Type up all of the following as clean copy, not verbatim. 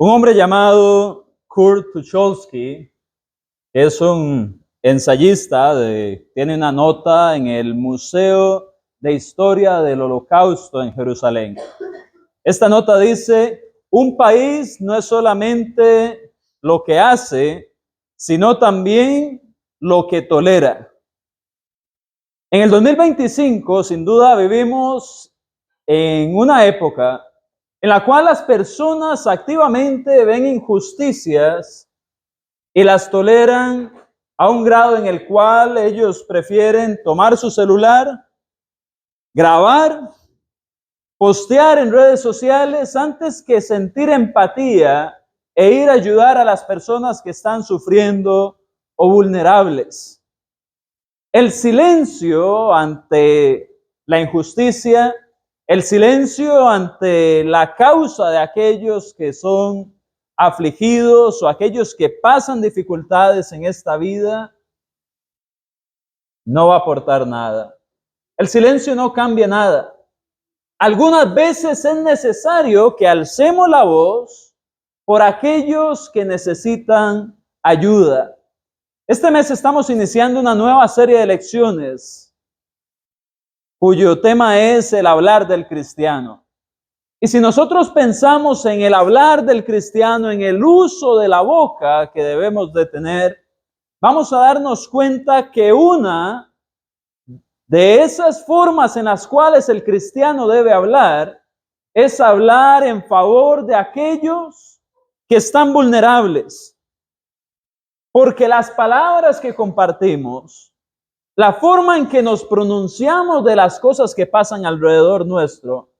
Un hombre llamado Kurt Tucholsky, que es un ensayista, tiene una nota en el Museo de Historia del Holocausto en Jerusalén. Esta nota dice: un país no es solamente lo que hace, sino también lo que tolera. En el 2025, sin duda, vivimos en una época en la cual las personas activamente ven injusticias y las toleran a un grado en el cual ellos prefieren tomar su celular, grabar, postear en redes sociales antes que sentir empatía e ir a ayudar a las personas que están sufriendo o vulnerables. El silencio ante la injusticia, el silencio ante la causa de aquellos que son afligidos o aquellos que pasan dificultades en esta vida, no va a aportar nada. El silencio no cambia nada. Algunas veces es necesario que alcemos la voz por aquellos que necesitan ayuda. Este mes estamos iniciando una nueva serie de lecciones cuyo tema es el hablar del cristiano. Y si nosotros pensamos en el hablar del cristiano, en el uso de la boca que debemos de tener, vamos a darnos cuenta que una de esas formas en las cuales el cristiano debe hablar es hablar en favor de aquellos que están vulnerables. Porque las palabras que compartimos, la forma en que nos pronunciamos de las cosas que pasan alrededor nuestro,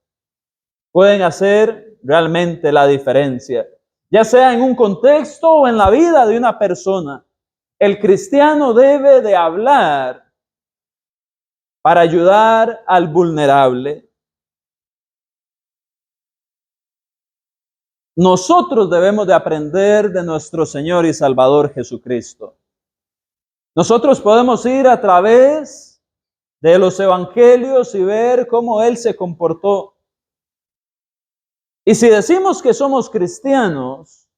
pueden hacer realmente la diferencia, ya sea en un contexto o en la vida de una persona. El cristiano debe de hablar para ayudar al vulnerable. Nosotros debemos de aprender de nuestro Señor y Salvador Jesucristo. Nosotros podemos ir a través de los evangelios y ver cómo Él se comportó. Y si decimos que somos cristianos,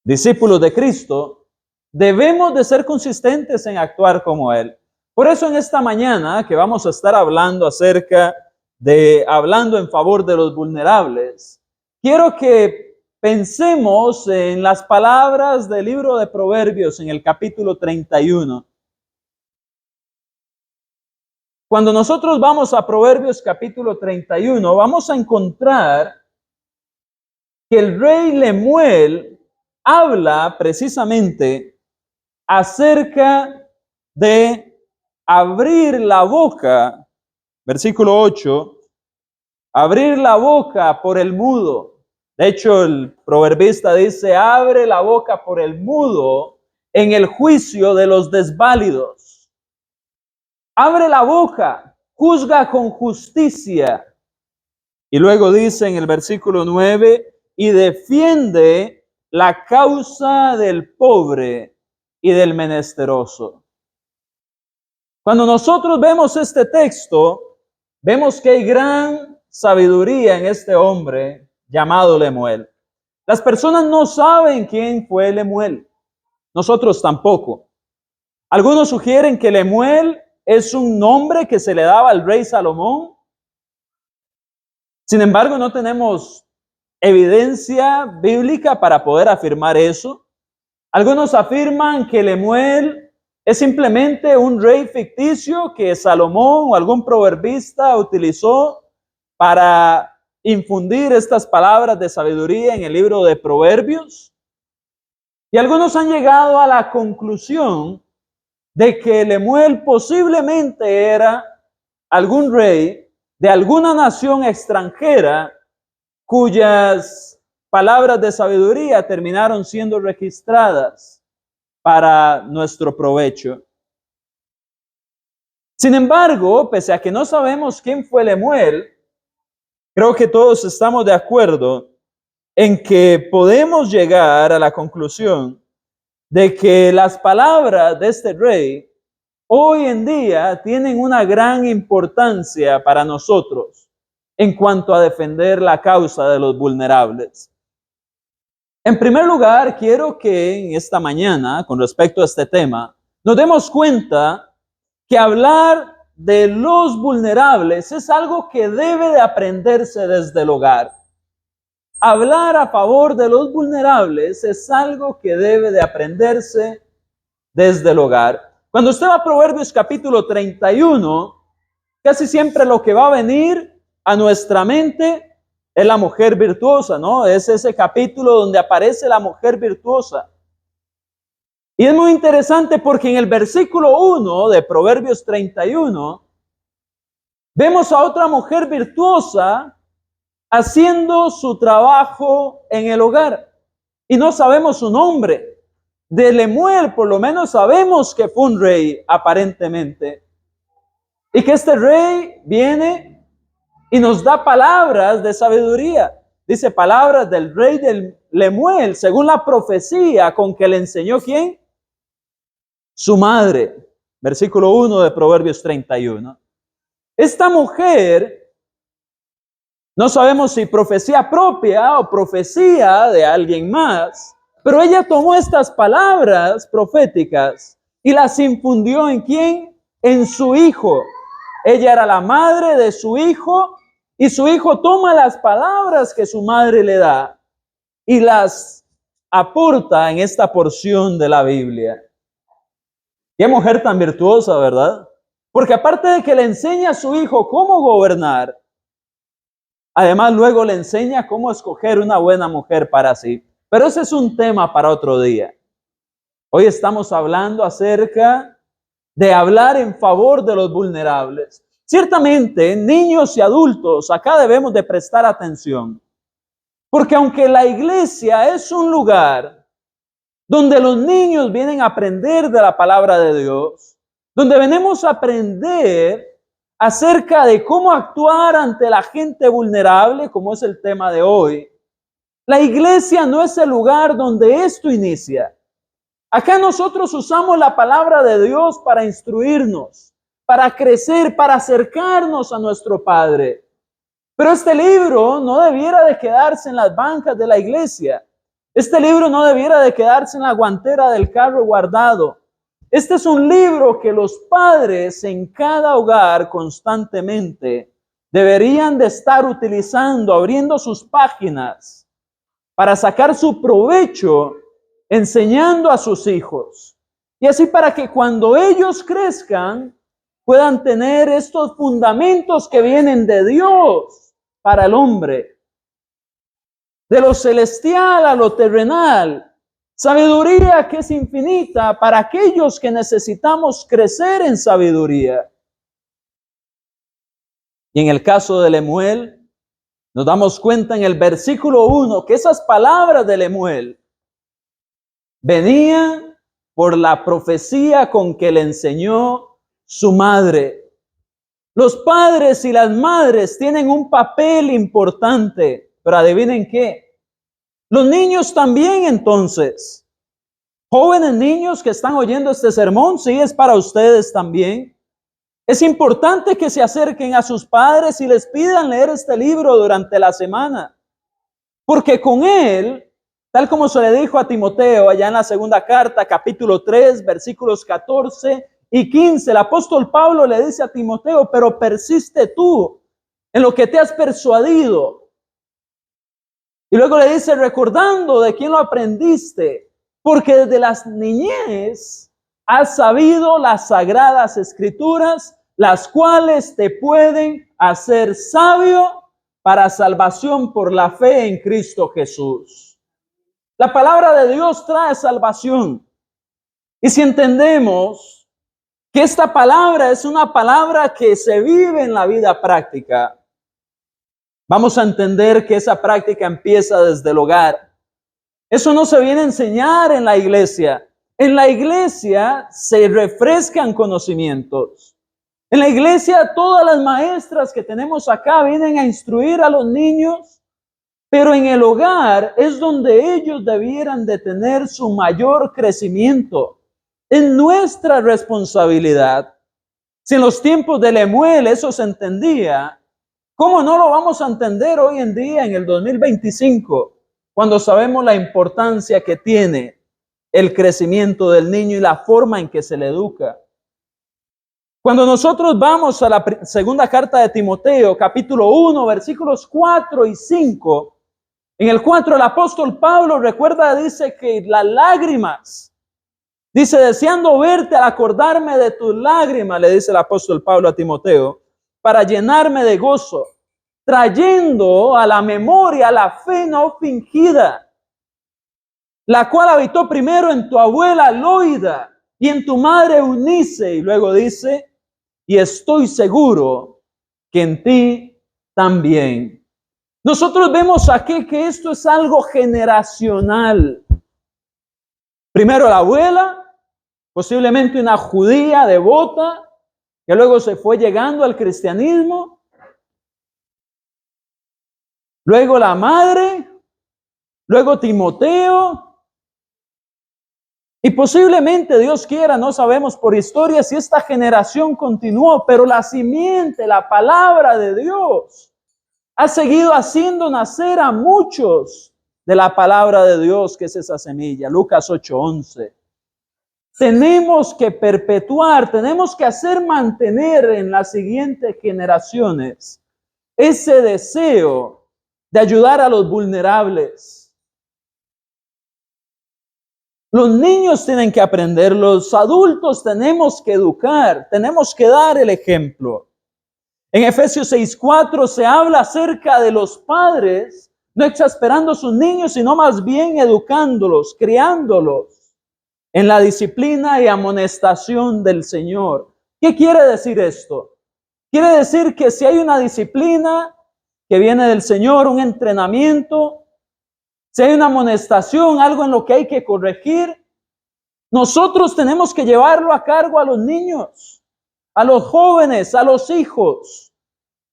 discípulos de Cristo, debemos de ser consistentes en actuar como Él. Por eso en esta mañana que vamos a estar hablando acerca de hablando en favor de los vulnerables, quiero que pensemos en las palabras del libro de Proverbios en el capítulo 31. Cuando nosotros vamos a Proverbios capítulo 31, vamos a encontrar que el rey Lemuel habla precisamente acerca de abrir la boca, versículo 8, abrir la boca por el mudo. De hecho, el proverbista dice: abre la boca por el mudo en el juicio de los desválidos. Abre la boca, juzga con justicia. Y luego dice en el versículo 9, y defiende la causa del pobre y del menesteroso. Cuando nosotros vemos este texto, vemos que hay gran sabiduría en este hombre llamado Lemuel. Las personas no saben quién fue Lemuel. Nosotros tampoco. Algunos sugieren que Lemuel es un nombre que se le daba al rey Salomón. Sin embargo, no tenemos evidencia bíblica para poder afirmar eso. Algunos afirman que Lemuel es simplemente un rey ficticio que Salomón o algún proverbista utilizó para infundir estas palabras de sabiduría en el libro de Proverbios. Y algunos han llegado a la conclusión de que Lemuel posiblemente era algún rey de alguna nación extranjera cuyas palabras de sabiduría terminaron siendo registradas para nuestro provecho. Sin embargo, pese a que no sabemos quién fue Lemuel, creo que todos estamos de acuerdo en que podemos llegar a la conclusión de que las palabras de este rey hoy en día tienen una gran importancia para nosotros en cuanto a defender la causa de los vulnerables. En primer lugar, quiero que en esta mañana, con respecto a este tema, nos demos cuenta que hablar de los vulnerables es algo que debe de aprenderse desde el hogar. Hablar a favor de los vulnerables es algo que debe de aprenderse desde el hogar. Cuando usted va a Proverbios capítulo 31, casi siempre lo que va a venir a nuestra mente es la mujer virtuosa, ¿no? Es ese capítulo donde aparece la mujer virtuosa. Y es muy interesante porque en el versículo 1 de Proverbios 31, vemos a otra mujer virtuosa haciendo su trabajo en el hogar. Y no sabemos su nombre. De Lemuel, por lo menos sabemos que fue un rey, aparentemente. Y que este rey viene y nos da palabras de sabiduría. Dice palabras del rey de Lemuel, según la profecía con que le enseñó ¿quién? Su madre. Versículo 1 de Proverbios 31. Esta mujer, no sabemos si profecía propia o profecía de alguien más, pero ella tomó estas palabras proféticas y las infundió ¿en quién? En su hijo. Ella era la madre de su hijo y su hijo toma las palabras que su madre le da y las aporta en esta porción de la Biblia. Qué mujer tan virtuosa, ¿verdad? Porque aparte de que le enseña a su hijo cómo gobernar, además luego le enseña cómo escoger una buena mujer para sí. Pero ese es un tema para otro día. Hoy estamos hablando acerca de hablar en favor de los vulnerables. Ciertamente, niños y adultos, acá debemos de prestar atención. Porque aunque la iglesia es un lugar donde los niños vienen a aprender de la palabra de Dios, donde venimos a aprender acerca de cómo actuar ante la gente vulnerable, como es el tema de hoy, la iglesia no es el lugar donde esto inicia. Acá nosotros usamos la palabra de Dios para instruirnos, para crecer, para acercarnos a nuestro Padre. Pero este libro no debiera de quedarse en las bancas de la iglesia. Este libro no debiera de quedarse en la guantera del carro guardado. Este es un libro que los padres en cada hogar constantemente deberían de estar utilizando, abriendo sus páginas para sacar su provecho, enseñando a sus hijos. Y así para que cuando ellos crezcan, puedan tener estos fundamentos que vienen de Dios para el hombre. De lo celestial a lo terrenal. Sabiduría que es infinita para aquellos que necesitamos crecer en sabiduría. Y en el caso de Lemuel, nos damos cuenta en el versículo 1 que esas palabras de Lemuel venían por la profecía con que le enseñó su madre. Los padres y las madres tienen un papel importante, pero adivinen qué. Los niños también entonces. Jóvenes niños que están oyendo este sermón, sí es para ustedes también. Es importante que se acerquen a sus padres y les pidan leer este libro durante la semana. Porque con él, tal como se le dijo a Timoteo allá en la segunda carta, capítulo 3, versículos 14 y 15, el apóstol Pablo le dice a Timoteo, pero persiste tú en lo que te has persuadido. Y luego le dice, recordando de quién lo aprendiste, porque desde la niñez has sabido las sagradas escrituras, las cuales te pueden hacer sabio para salvación por la fe en Cristo Jesús. La palabra de Dios trae salvación. Y si entendemos que esta palabra es una palabra que se vive en la vida práctica, vamos a entender que esa práctica empieza desde el hogar. Eso no se viene a enseñar en la iglesia. En la iglesia se refrescan conocimientos. En la iglesia todas las maestras que tenemos acá vienen a instruir a los niños, pero en el hogar es donde ellos debieran de tener su mayor crecimiento. Es nuestra responsabilidad. Si en los tiempos de Lemuel eso se entendía, ¿cómo no lo vamos a entender hoy en día en el 2025? cuando sabemos la importancia que tiene el crecimiento del niño y la forma en que se le educa. Cuando nosotros vamos a la segunda carta de Timoteo, capítulo 1, versículos 4 y 5, en el 4 el apóstol Pablo dice que las lágrimas, dice, deseando verte al acordarme de tus lágrimas, le dice el apóstol Pablo a Timoteo, para llenarme de gozo, trayendo a la memoria la fe no fingida, la cual habitó primero en tu abuela Loida y en tu madre Eunice, y luego dice, y estoy seguro que en ti también. Nosotros vemos aquí que esto es algo generacional. Primero la abuela, posiblemente una judía devota, que luego se fue llegando al cristianismo. Luego la madre, luego Timoteo. Y posiblemente, Dios quiera, no sabemos por historia si esta generación continuó, pero la simiente, la palabra de Dios, ha seguido haciendo nacer a muchos de la palabra de Dios, que es esa semilla. Lucas 8:11. Tenemos que perpetuar, tenemos que hacer mantener en las siguientes generaciones ese deseo de ayudar a los vulnerables. Los niños tienen que aprender, los adultos tenemos que educar, tenemos que dar el ejemplo. En Efesios 6:4 se habla acerca de los padres no exasperando a sus niños, sino más bien educándolos, criándolos en la disciplina y amonestación del Señor. ¿Qué quiere decir esto? Quiere decir que si hay una disciplina que viene del Señor, un entrenamiento, si hay una amonestación, algo en lo que hay que corregir, nosotros tenemos que llevarlo a cargo a los niños, a los jóvenes, a los hijos.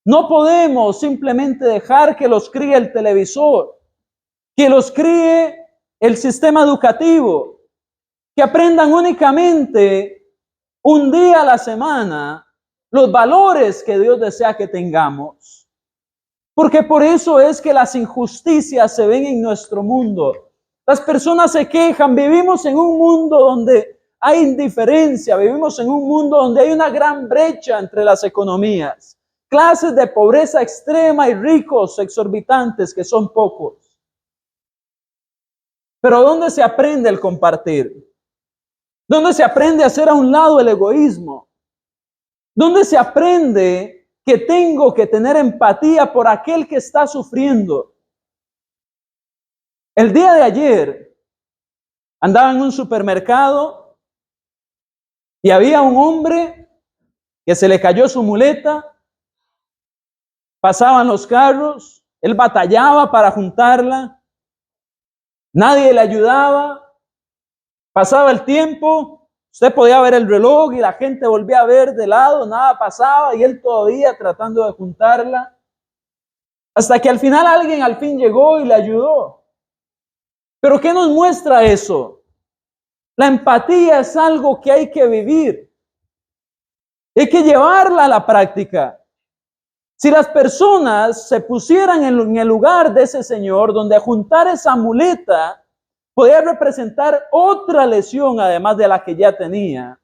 No podemos simplemente dejar que los críe el televisor, que los críe el sistema educativo, que aprendan únicamente un día a la semana los valores que Dios desea que tengamos. Porque por eso es que las injusticias se ven en nuestro mundo. Las personas se quejan, vivimos en un mundo donde hay indiferencia, vivimos en un mundo donde hay una gran brecha entre las economías, clases de pobreza extrema y ricos exorbitantes que son pocos. Pero ¿dónde se aprende el compartir? ¿Dónde se aprende a hacer a un lado el egoísmo? ¿Dónde se aprende que tengo que tener empatía por aquel que está sufriendo? El día de ayer andaba en un supermercado y había un hombre que se le cayó su muleta, pasaban los carros, él batallaba para juntarla, nadie le ayudaba, pasaba el tiempo, usted podía ver el reloj y la gente volvía a ver de lado, nada pasaba y él todavía tratando de juntarla, hasta que al final alguien al fin llegó y le ayudó. ¿Pero qué nos muestra eso? La empatía es algo que hay que vivir. Hay que llevarla a la práctica. Si las personas se pusieran en el lugar de ese señor, donde juntar esa muleta podía representar otra lesión además de la que ya tenía,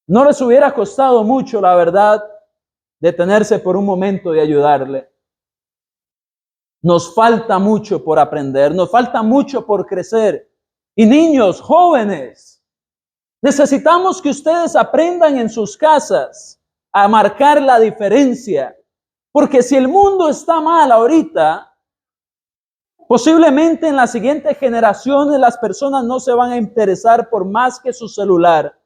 no les hubiera costado mucho, la verdad, detenerse por un momento y ayudarle. Nos falta mucho por aprender, nos falta mucho por crecer. Y niños, jóvenes, necesitamos que ustedes aprendan en sus casas a marcar la diferencia. Porque si el mundo está mal ahorita, posiblemente en las siguientes generaciones las personas no se van a interesar por más que su celular,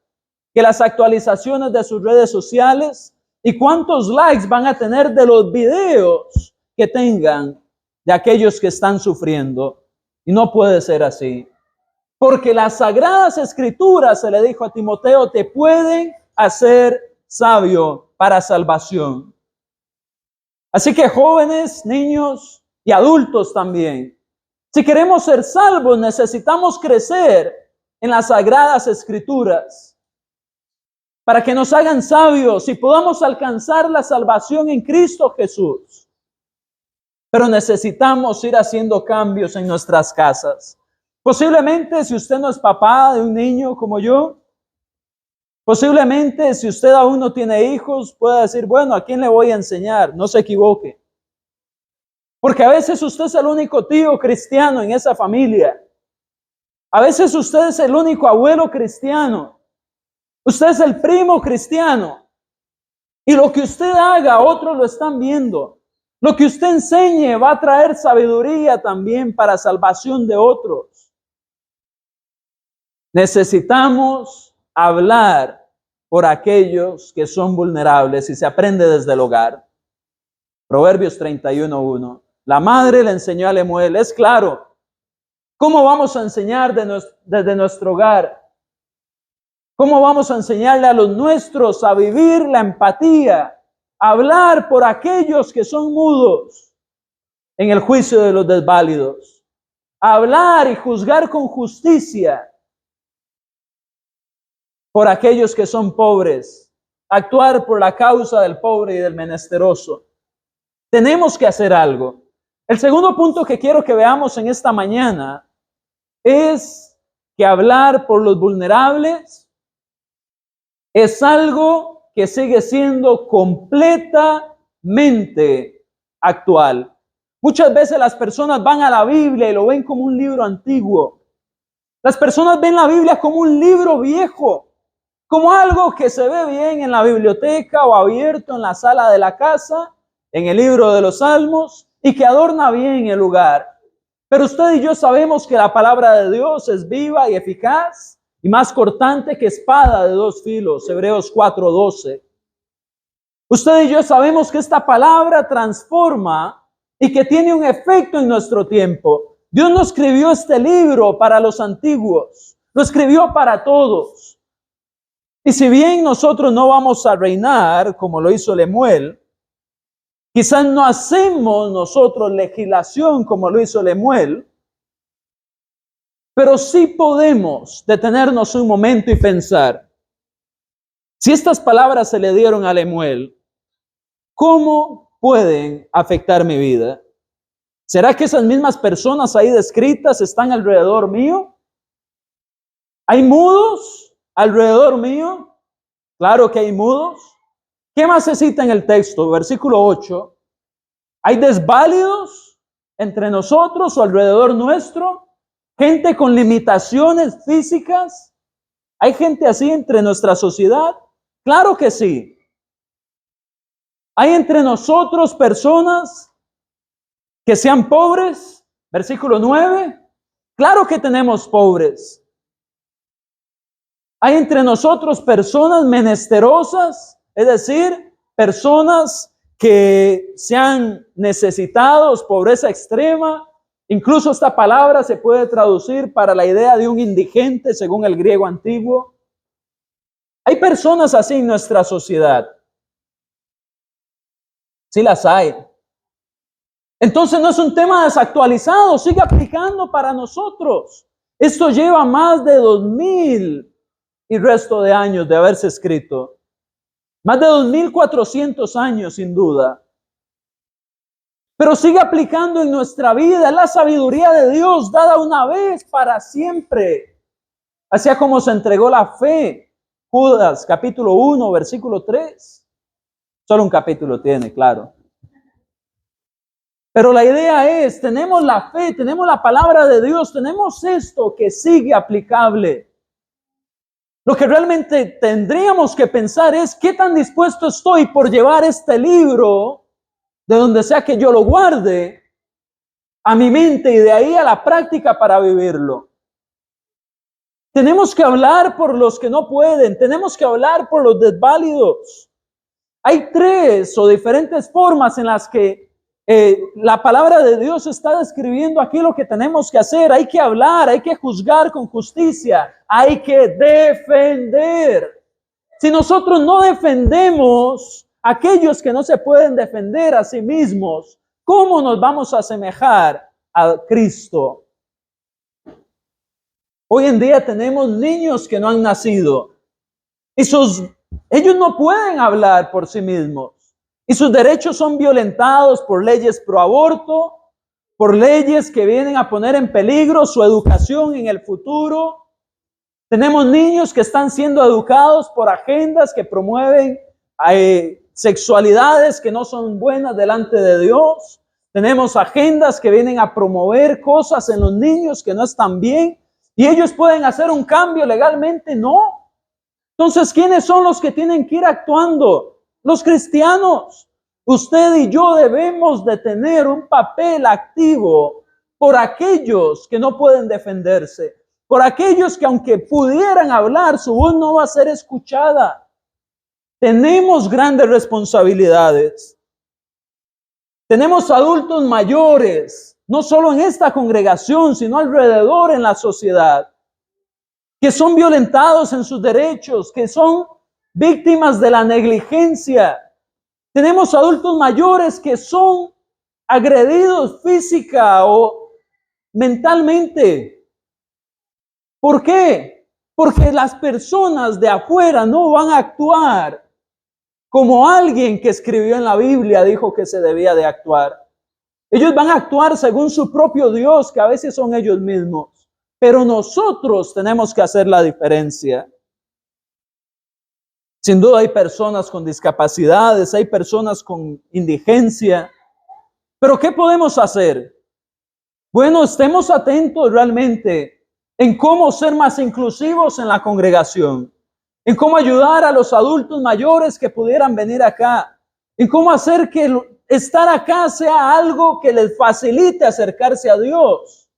que las actualizaciones de sus redes sociales y cuántos likes van a tener de los videos que tengan de aquellos que están sufriendo. Y no puede ser así. Porque las sagradas escrituras, se le dijo a Timoteo, te pueden hacer sabio para salvación. Así que jóvenes, niños y adultos también, si queremos ser salvos, necesitamos crecer en las sagradas escrituras para que nos hagan sabios y podamos alcanzar la salvación en Cristo Jesús. pero necesitamos ir haciendo cambios en nuestras casas. Posiblemente si usted no es papá de un niño como yo, posiblemente si usted aún no tiene hijos, pueda decir, bueno, ¿a quién le voy a enseñar? No se equivoque. Porque a veces usted es el único tío cristiano en esa familia. A veces usted es el único abuelo cristiano. Usted es el primo cristiano. Y lo que usted haga, otros lo están viendo. Lo que usted enseñe va a traer sabiduría también para salvación de otros. Necesitamos hablar por aquellos que son vulnerables y se aprende desde el hogar. Proverbios 31:1. La madre le enseñó a Lemuel, es claro. ¿Cómo vamos a enseñar desde nuestro hogar? ¿Cómo vamos a enseñarle a los nuestros a vivir la empatía? A hablar por aquellos que son mudos en el juicio de los desválidos. A hablar y juzgar con justicia por aquellos que son pobres. Actuar por la causa del pobre y del menesteroso. Tenemos que hacer algo. El segundo punto que quiero que veamos en esta mañana es que hablar por los vulnerables es algo que sigue siendo completamente actual. Muchas veces las personas van a la Biblia y lo ven como un libro antiguo. Las personas ven la Biblia como un libro viejo, como algo que se ve bien en la biblioteca o abierto en la sala de la casa, en el libro de los Salmos, y que adorna bien el lugar. Pero usted y yo sabemos que la palabra de Dios es viva y eficaz y más cortante que espada de dos filos, Hebreos 4:12. Usted y yo sabemos que esta palabra transforma y que tiene un efecto en nuestro tiempo. Dios no escribió este libro para los antiguos, lo escribió para todos. Y si bien nosotros no vamos a reinar como lo hizo Lemuel, quizás no hacemos nosotros legislación como lo hizo Lemuel, pero sí podemos detenernos un momento y pensar, si estas palabras se le dieron a Lemuel, ¿cómo pueden afectar mi vida? ¿Será que esas mismas personas ahí descritas están alrededor mío? ¿Hay mudos alrededor mío? Claro que hay mudos. ¿Qué más se cita en el texto? Versículo 8. ¿Hay desválidos entre nosotros o alrededor nuestro? ¿Gente con limitaciones físicas? ¿Hay gente así entre nuestra sociedad? Claro que sí. ¿Hay entre nosotros personas que sean pobres? Versículo 9. Claro que tenemos pobres. ¿Hay entre nosotros personas menesterosas? Es decir, personas que sean necesitados, pobreza extrema. Incluso esta palabra se puede traducir para la idea de un indigente según el griego antiguo. Hay personas así en nuestra sociedad. Sí las hay. Entonces no es un tema desactualizado, sigue aplicando para nosotros. Esto lleva más de 2000 y resto de años de haberse escrito. Más de 2400 años sin duda. Pero sigue aplicando en nuestra vida. Es la sabiduría de Dios dada una vez para siempre. Así como se entregó la fe. Judas capítulo 1 versículo 3. Solo un capítulo tiene, claro. Pero la idea es, tenemos la fe, tenemos la palabra de Dios, tenemos esto que sigue aplicable. Lo que realmente tendríamos que pensar es, ¿qué tan dispuesto estoy por llevar este libro, de donde sea que yo lo guarde, a mi mente y de ahí a la práctica para vivirlo? Tenemos que hablar por los que no pueden, tenemos que hablar por los desválidos. Hay tres o diferentes formas en las que la palabra de Dios está describiendo aquí lo que tenemos que hacer. Hay que hablar, hay que juzgar con justicia, hay que defender. Si nosotros no defendemos a aquellos que no se pueden defender a sí mismos, ¿cómo nos vamos a asemejar a Cristo? Hoy en día tenemos niños que no han nacido y ellos no pueden hablar por sí mismos. y sus derechos son violentados por leyes pro aborto, por leyes que vienen a poner en peligro su educación en el futuro. Tenemos niños que están siendo educados por agendas que promueven sexualidades que no son buenas delante de Dios. Tenemos agendas que vienen a promover cosas en los niños que no están bien. ¿Y ellos pueden hacer un cambio legalmente? No. Entonces, ¿quiénes son los que tienen que ir actuando? Los cristianos. Usted y yo debemos de tener un papel activo por aquellos que no pueden defenderse, por aquellos que aunque pudieran hablar, su voz no va a ser escuchada. Tenemos grandes responsabilidades. Tenemos adultos mayores, no solo en esta congregación, sino alrededor en la sociedad, que son violentados en sus derechos, que son víctimas de la negligencia. Tenemos adultos mayores que son agredidos física o mentalmente. ¿Por qué? Porque las personas de afuera no van a actuar como alguien que escribió en la Biblia dijo que se debía de actuar. Ellos van a actuar según su propio Dios, que a veces son ellos mismos. Pero nosotros tenemos que hacer la diferencia. Sin duda hay personas con discapacidades, hay personas con indigencia. Pero ¿qué podemos hacer? Bueno, estemos atentos realmente en cómo ser más inclusivos en la congregación, en cómo ayudar a los adultos mayores que pudieran venir acá, en cómo hacer que estar acá sea algo que les facilite acercarse a Dios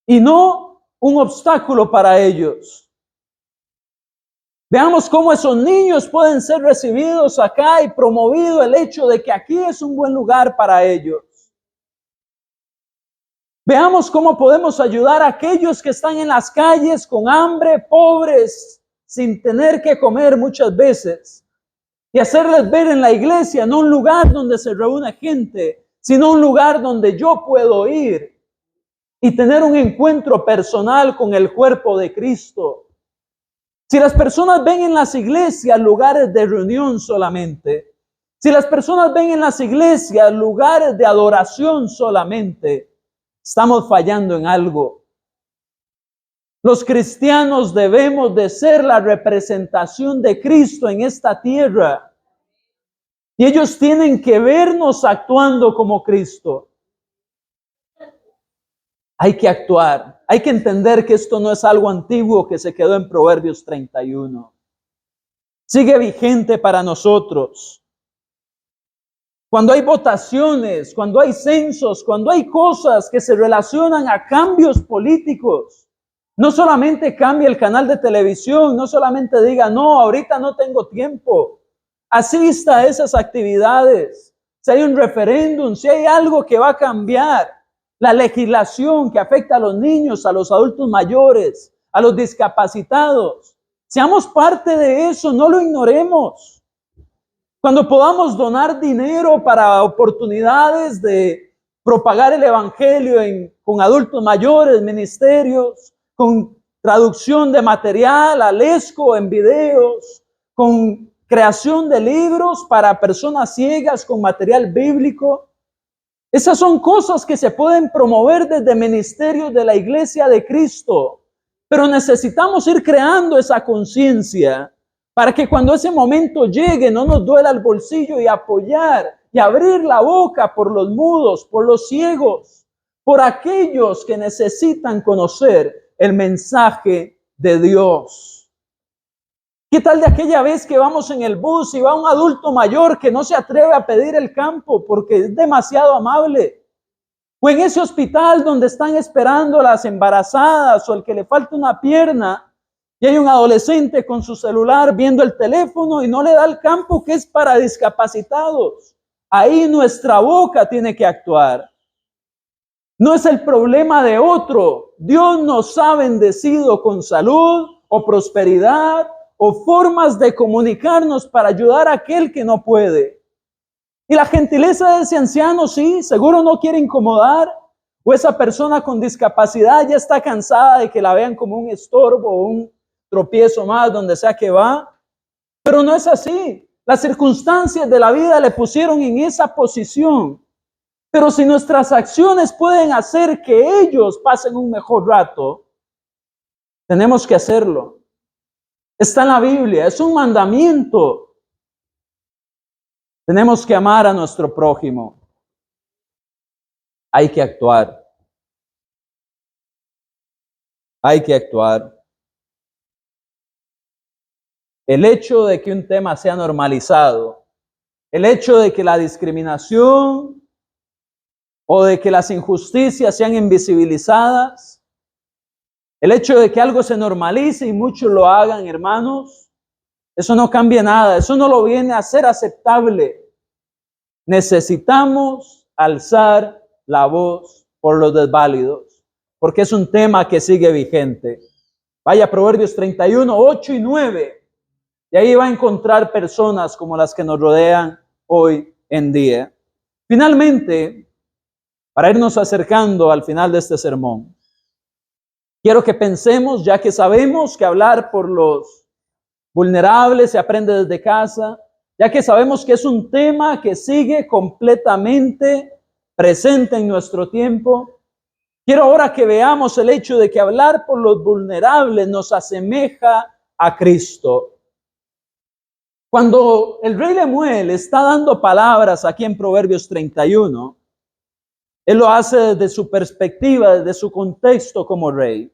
y no un obstáculo para ellos. Veamos cómo esos niños pueden ser recibidos acá y promovido el hecho de que aquí es un buen lugar para ellos. Veamos cómo podemos ayudar a aquellos que están en las calles con hambre, pobres, sin tener que comer muchas veces, y hacerles ver en la iglesia no un lugar donde se reúne gente, sino un lugar donde yo puedo ir y tener un encuentro personal con el cuerpo de Cristo. Si las personas ven en las iglesias lugares de reunión solamente, si las personas ven en las iglesias lugares de adoración solamente, estamos fallando en algo. Los cristianos debemos de ser la representación de Cristo en esta tierra. Y ellos tienen que vernos actuando como Cristo. Hay que actuar. Hay que entender que esto no es algo antiguo que se quedó en Proverbios 31. Sigue vigente para nosotros. Cuando hay votaciones, cuando hay censos, cuando hay cosas que se relacionan a cambios políticos, no solamente cambie el canal de televisión, no solamente diga, no, ahorita no tengo tiempo. Asista a esas actividades. Si hay un referéndum, si hay algo que va a cambiar, la legislación que afecta a los niños, a los adultos mayores, a los discapacitados, seamos parte de eso, no lo ignoremos. Cuando podamos donar dinero para oportunidades de propagar el evangelio con adultos mayores, ministerios, con traducción de material al ESCO en videos, con creación de libros para personas ciegas con material bíblico. Esas son cosas que se pueden promover desde ministerios de la Iglesia de Cristo, pero necesitamos ir creando esa conciencia para que cuando ese momento llegue no nos duela el bolsillo y apoyar y abrir la boca por los mudos, por los ciegos, por aquellos que necesitan conocer el mensaje de Dios. ¿Qué tal de aquella vez que vamos en el bus y va un adulto mayor que no se atreve a pedir el campo porque es demasiado amable? O en ese hospital donde están esperando las embarazadas o el que le falta una pierna y hay un adolescente con su celular viendo el teléfono y no le da el campo que es para discapacitados. Ahí nuestra boca tiene que actuar. No es el problema de otro. Dios nos ha bendecido con salud o prosperidad o formas de comunicarnos para ayudar a aquel que no puede. Y la gentileza de ese anciano, sí, seguro no quiere incomodar, o esa persona con discapacidad ya está cansada de que la vean como un estorbo o un tropiezo más donde sea que va, pero no es así. Las circunstancias de la vida le pusieron en esa posición. Pero si nuestras acciones pueden hacer que ellos pasen un mejor rato, tenemos que hacerlo. Está en la Biblia, es un mandamiento. Tenemos que amar a nuestro prójimo. Hay que actuar. Hay que actuar. El hecho de que un tema sea normalizado, el hecho de que la discriminación o de que las injusticias sean invisibilizadas, el hecho de que algo se normalice y muchos lo hagan, hermanos, eso no cambia nada, eso no lo viene a ser aceptable. Necesitamos alzar la voz por los desválidos, porque es un tema que sigue vigente. Vaya a Proverbios 31, 8 y 9, y ahí va a encontrar personas como las que nos rodean hoy en día. Finalmente, para irnos acercando al final de este sermón, quiero que pensemos, ya que sabemos que hablar por los vulnerables se aprende desde casa, ya que sabemos que es un tema que sigue completamente presente en nuestro tiempo, quiero ahora que veamos el hecho de que hablar por los vulnerables nos asemeja a Cristo. Cuando el rey Lemuel está dando palabras aquí en Proverbios 31, él lo hace desde su perspectiva, desde su contexto como rey.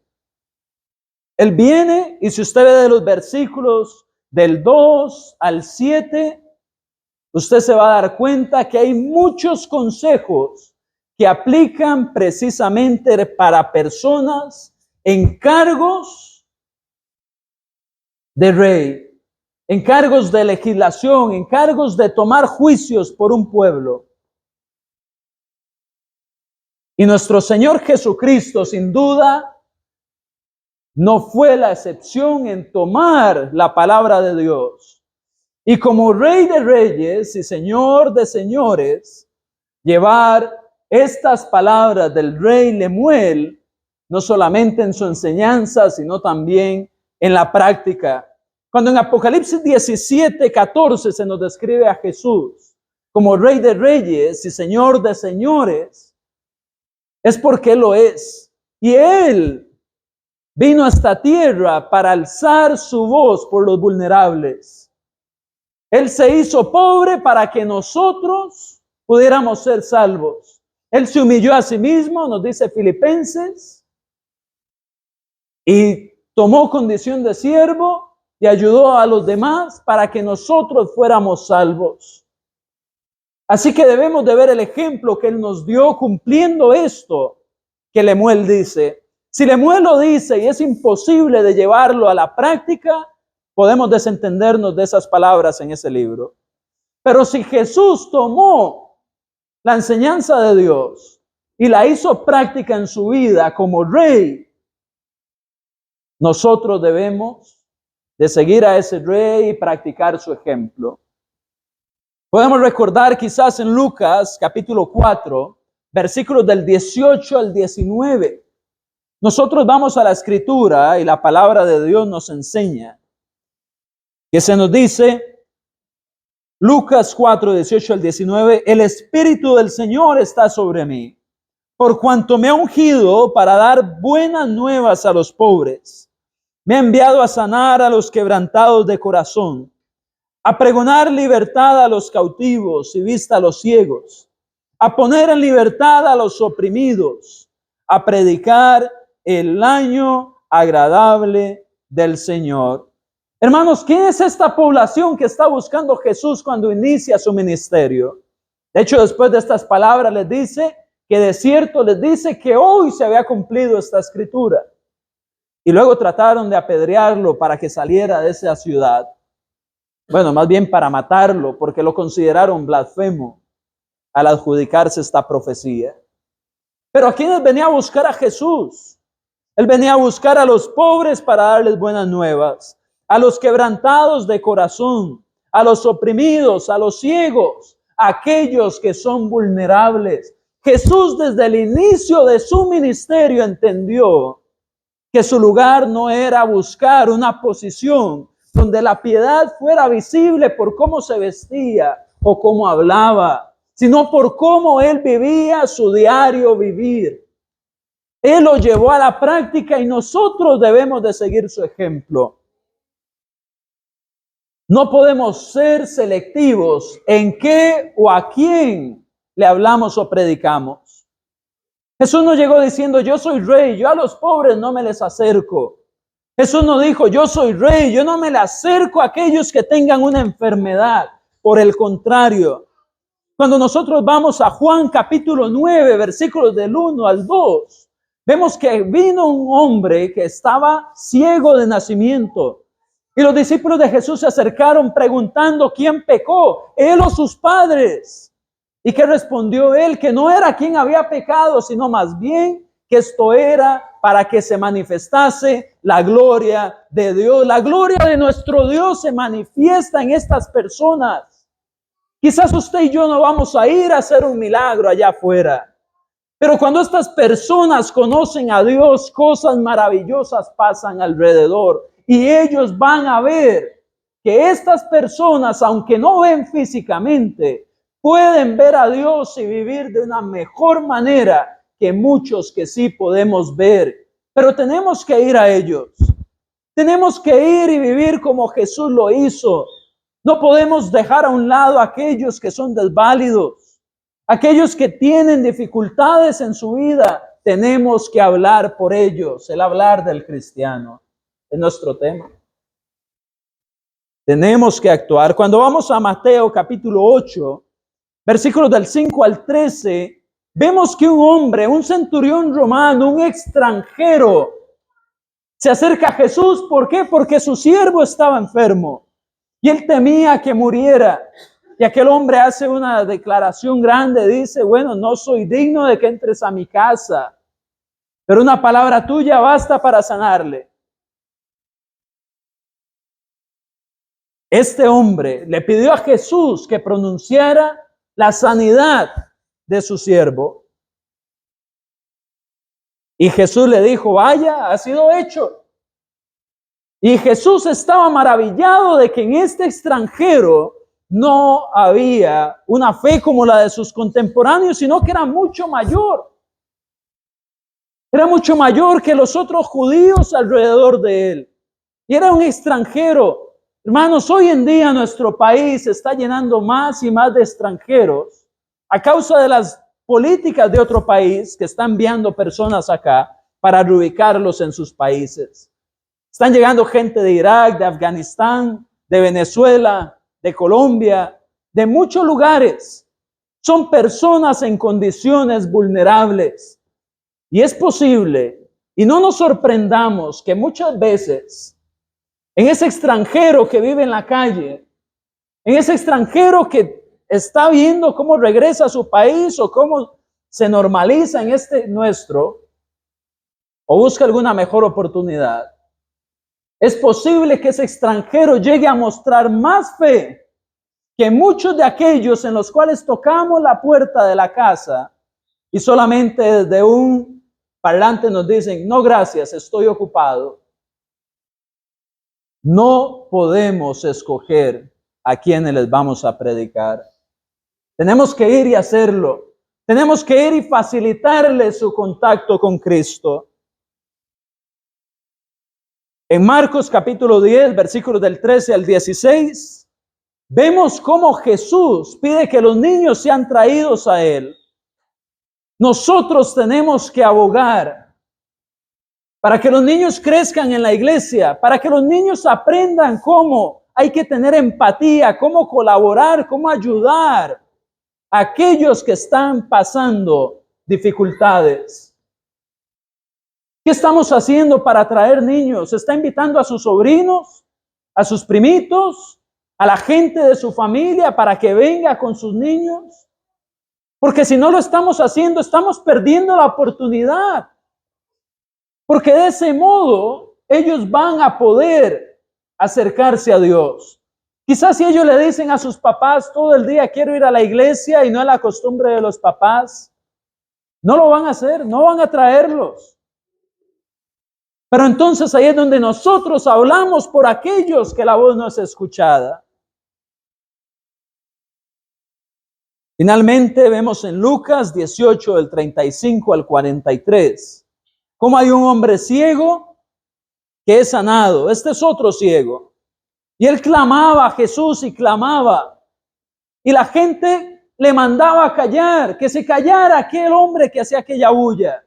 Él viene y si usted ve de los versículos del 2 al 7, usted se va a dar cuenta que hay muchos consejos que aplican precisamente para personas en cargos de rey, en cargos de legislación, en cargos de tomar juicios por un pueblo. Y nuestro Señor Jesucristo, sin duda, no fue la excepción en tomar la palabra de Dios. Y como Rey de Reyes y Señor de Señores, llevar estas palabras del Rey Lemuel, no solamente en su enseñanza, sino también en la práctica. Cuando en Apocalipsis 17, 14 se nos describe a Jesús como Rey de Reyes y Señor de Señores, es porque Él lo es. Y Él vino a esta tierra para alzar su voz por los vulnerables. Él se hizo pobre para que nosotros pudiéramos ser salvos. Él se humilló a sí mismo, nos dice Filipenses, y tomó condición de siervo y ayudó a los demás para que nosotros fuéramos salvos. Así que debemos de ver el ejemplo que Él nos dio cumpliendo esto que Lemuel dice. Si Lemuel lo dice y es imposible de llevarlo a la práctica, podemos desentendernos de esas palabras en ese libro. Pero si Jesús tomó la enseñanza de Dios y la hizo práctica en su vida como rey, nosotros debemos de seguir a ese rey y practicar su ejemplo. Podemos recordar quizás en Lucas capítulo 4, versículos del 18 al 19. Nosotros vamos a la Escritura y la palabra de Dios nos enseña que se nos dice, Lucas 4, 18 al 19, el Espíritu del Señor está sobre mí, por cuanto me ha ungido para dar buenas nuevas a los pobres. Me ha enviado a sanar a los quebrantados de corazón, a pregonar libertad a los cautivos y vista a los ciegos, a poner en libertad a los oprimidos, a predicar el año agradable del Señor. Hermanos, ¿quién es esta población que está buscando Jesús cuando inicia su ministerio? De hecho, después de estas palabras les dice que de cierto les dice que hoy se había cumplido esta escritura. Y luego trataron de apedrearlo para que saliera de esa ciudad. Bueno, más bien para matarlo, porque lo consideraron blasfemo al adjudicarse esta profecía. Pero ¿a quiénes venía a buscar a Jesús? Él venía a buscar a los pobres para darles buenas nuevas, a los quebrantados de corazón, a los oprimidos, a los ciegos, a aquellos que son vulnerables. Jesús desde el inicio de su ministerio entendió que su lugar no era buscar una posición, donde la piedad fuera visible por cómo se vestía o cómo hablaba, sino por cómo él vivía su diario vivir. Él lo llevó a la práctica y nosotros debemos de seguir su ejemplo. No podemos ser selectivos en qué o a quién le hablamos o predicamos. Jesús no llegó diciendo, yo soy rey, yo a los pobres no me les acerco. Jesús no dijo, yo soy rey, yo no me le acerco a aquellos que tengan una enfermedad. Por el contrario, cuando nosotros vamos a Juan capítulo 9, versículos del 1 al 2, vemos que vino un hombre que estaba ciego de nacimiento. Y los discípulos de Jesús se acercaron preguntando quién pecó, él o sus padres. ¿Y qué respondió él? Que no era quien había pecado, sino más bien que esto era para que se manifestase la gloria de Dios. La gloria de nuestro Dios se manifiesta en estas personas. Quizás usted y yo no vamos a ir a hacer un milagro allá afuera. Pero cuando estas personas conocen a Dios, cosas maravillosas pasan alrededor. Y ellos van a ver que estas personas, aunque no ven físicamente, pueden ver a Dios y vivir de una mejor manera que muchos que sí podemos ver. Pero tenemos que ir a ellos. Tenemos que ir y vivir como Jesús lo hizo. No podemos dejar a un lado a aquellos que son desválidos, aquellos que tienen dificultades en su vida. Tenemos que hablar por ellos, el hablar del cristiano. Es nuestro tema. Tenemos que actuar. Cuando vamos a Mateo capítulo 8, versículos del 5 al 13, vemos que un hombre, un centurión romano, un extranjero, se acerca a Jesús. ¿Por qué? Porque su siervo estaba enfermo y él temía que muriera. Y aquel hombre hace una declaración grande, dice, bueno, no soy digno de que entres a mi casa, pero una palabra tuya basta para sanarle. Este hombre le pidió a Jesús que pronunciara la sanidad de su siervo. Y Jesús le dijo, vaya, ha sido hecho. Y Jesús estaba maravillado de que en este extranjero no había una fe como la de sus contemporáneos, sino que era mucho mayor. Era mucho mayor que los otros judíos alrededor de él. Y era un extranjero. Hermanos, hoy en día nuestro país se está llenando más y más de extranjeros a causa de las políticas de otro país que están enviando personas acá para reubicarlos en sus países. Están llegando gente de Irak, de Afganistán, de Venezuela, de Colombia, de muchos lugares. Son personas en condiciones vulnerables. Y es posible, y no nos sorprendamos, que muchas veces en ese extranjero que vive en la calle, en ese extranjero que está viendo cómo regresa a su país o cómo se normaliza en este nuestro, o busca alguna mejor oportunidad, es posible que ese extranjero llegue a mostrar más fe que muchos de aquellos en los cuales tocamos la puerta de la casa y solamente desde un parlante nos dicen, no gracias, estoy ocupado. No podemos escoger a quienes les vamos a predicar. Tenemos que ir y hacerlo. Tenemos que ir y facilitarles su contacto con Cristo. En Marcos capítulo 10, versículos del 13 al 16, vemos cómo Jesús pide que los niños sean traídos a Él. Nosotros tenemos que abogar para que los niños crezcan en la iglesia, para que los niños aprendan cómo hay que tener empatía, cómo colaborar, cómo ayudar a aquellos que están pasando dificultades. ¿Qué estamos haciendo para atraer niños? ¿Está invitando a sus sobrinos, a sus primitos, a la gente de su familia para que venga con sus niños? Porque si no lo estamos haciendo, estamos perdiendo la oportunidad. Porque de ese modo ellos van a poder acercarse a Dios. Quizás si ellos le dicen a sus papás todo el día quiero ir a la iglesia y no es la costumbre de los papás, no lo van a hacer, no van a traerlos. Pero entonces ahí es donde nosotros hablamos por aquellos que la voz no es escuchada. Finalmente vemos en Lucas 18, del 35 al 43, cómo hay un hombre ciego que es sanado. Este es otro ciego. Y él clamaba a Jesús y clamaba. Y la gente le mandaba a callar, que se callara aquel hombre que hacía aquella bulla.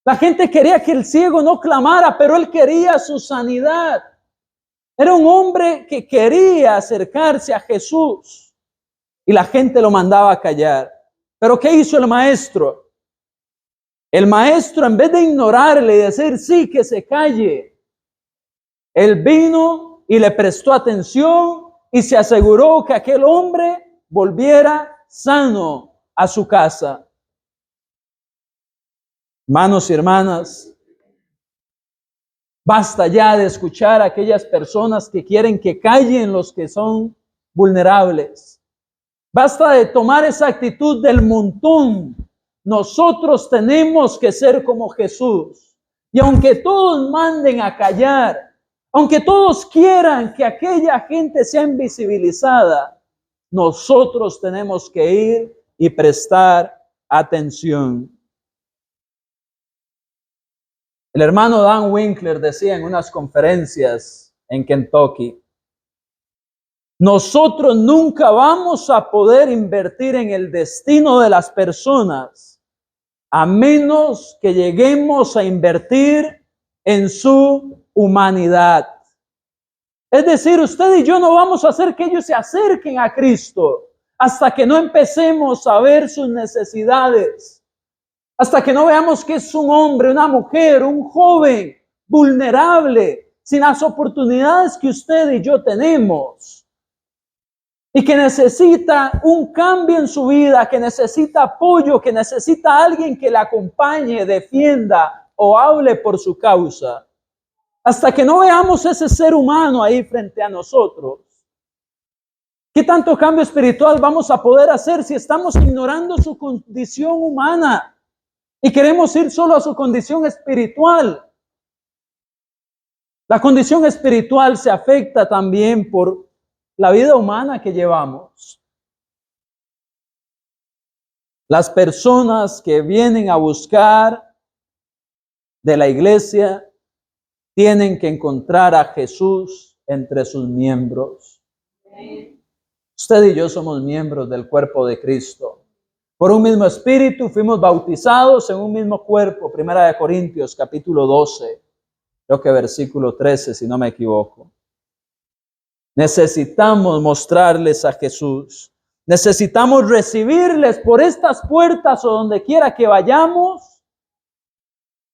La gente quería que el ciego no clamara, pero él quería su sanidad. Era un hombre que quería acercarse a Jesús. Y la gente lo mandaba a callar. Pero ¿qué hizo el maestro? El maestro, en vez de ignorarle y decir sí, que se calle, él vino y le prestó atención y se aseguró que aquel hombre volviera sano a su casa. Hermanos y hermanas, basta ya de escuchar a aquellas personas que quieren que callen los que son vulnerables. Basta de tomar esa actitud del montón. Nosotros tenemos que ser como Jesús. Y aunque todos manden a callar, aunque todos quieran que aquella gente sea invisibilizada, nosotros tenemos que ir y prestar atención. El hermano Dan Winkler decía en unas conferencias en Kentucky: nosotros nunca vamos a poder invertir en el destino de las personas a menos que lleguemos a invertir en su humanidad. Es decir, usted y yo no vamos a hacer que ellos se acerquen a Cristo hasta que no empecemos a ver sus necesidades, hasta que no veamos que es un hombre, una mujer, un joven vulnerable, sin las oportunidades que usted y yo tenemos, y que necesita un cambio en su vida, que necesita apoyo, que necesita alguien que le acompañe, defienda o hable por su causa. Hasta que no veamos ese ser humano ahí frente a nosotros, ¿qué tanto cambio espiritual vamos a poder hacer si estamos ignorando su condición humana y queremos ir solo a su condición espiritual? La condición espiritual se afecta también por la vida humana que llevamos. Las personas que vienen a buscar de la iglesia tienen que encontrar a Jesús entre sus miembros. Usted y yo somos miembros del cuerpo de Cristo. Por un mismo espíritu fuimos bautizados en un mismo cuerpo. 1 Corintios capítulo 12, creo que versículo 13, si no me equivoco. Necesitamos mostrarles a Jesús. Necesitamos recibirles por estas puertas o donde quiera que vayamos,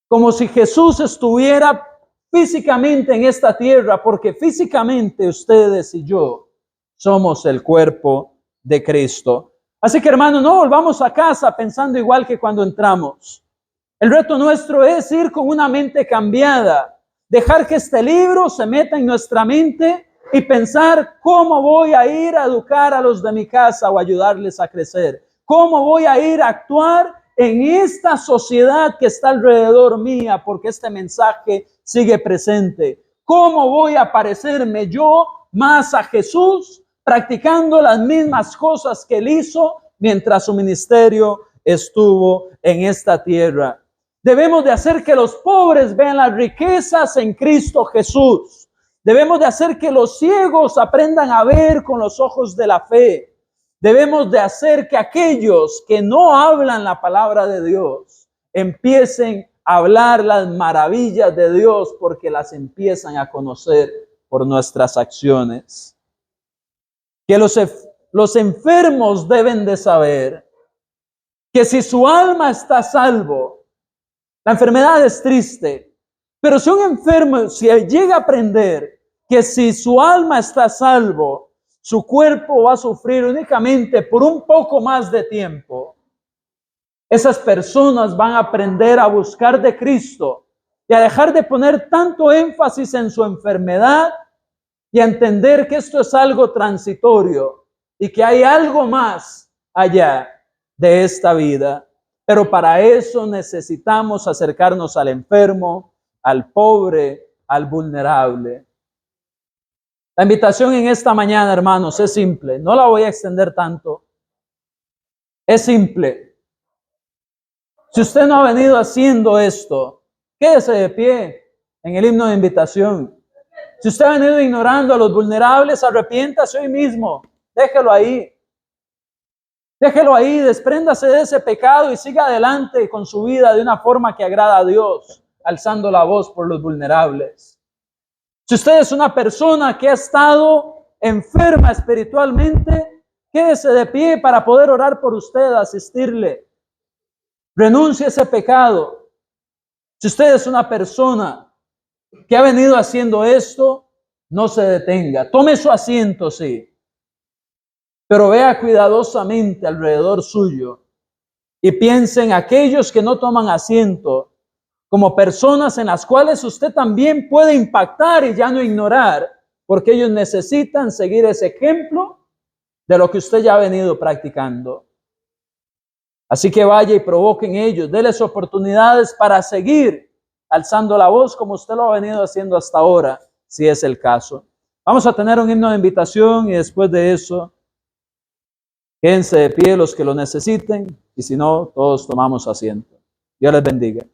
como si Jesús estuviera físicamente en esta tierra, porque físicamente ustedes y yo somos el cuerpo de Cristo. Así que, hermano, no volvamos a casa pensando igual que cuando entramos. El reto nuestro es ir con una mente cambiada, dejar que este libro se meta en nuestra mente y pensar cómo voy a ir a educar a los de mi casa o ayudarles a crecer. Cómo voy a ir a actuar en esta sociedad que está alrededor mía, porque este mensaje sigue presente. Cómo voy a parecerme yo más a Jesús, practicando las mismas cosas que él hizo mientras su ministerio estuvo en esta tierra. Debemos de hacer que los pobres vean las riquezas en Cristo Jesús. Debemos de hacer que los ciegos aprendan a ver con los ojos de la fe. Debemos de hacer que aquellos que no hablan la palabra de Dios empiecen a hablar las maravillas de Dios, porque las empiezan a conocer por nuestras acciones. Que los enfermos deben de saber que si su alma está a salvo, la enfermedad es triste, pero si un enfermo llega a aprender que si su alma está a salvo, su cuerpo va a sufrir únicamente por un poco más de tiempo, esas personas van a aprender a buscar de Cristo y a dejar de poner tanto énfasis en su enfermedad y a entender que esto es algo transitorio y que hay algo más allá de esta vida. Pero para eso necesitamos acercarnos al enfermo, al pobre, al vulnerable. La invitación en esta mañana, hermanos, es simple. No la voy a extender tanto. Es simple. Si usted no ha venido haciendo esto, quédese de pie en el himno de invitación. Si usted ha venido ignorando a los vulnerables, arrepiéntase hoy mismo. Déjelo ahí. Déjelo ahí, despréndase de ese pecado y siga adelante con su vida de una forma que agrada a Dios, alzando la voz por los vulnerables. Si usted es una persona que ha estado enferma espiritualmente, quédese de pie para poder orar por usted, asistirle. Renuncie a ese pecado. Si usted es una persona que ha venido haciendo esto, no se detenga. Tome su asiento, sí. Pero vea cuidadosamente alrededor suyo y piense en aquellos que no toman asiento como personas en las cuales usted también puede impactar y ya no ignorar, porque ellos necesitan seguir ese ejemplo de lo que usted ya ha venido practicando. Así que vaya y provoque en ellos, déles oportunidades para seguir alzando la voz como usted lo ha venido haciendo hasta ahora, si es el caso. Vamos a tener un himno de invitación y después de eso, quédense de pie los que lo necesiten y si no, todos tomamos asiento. Dios les bendiga.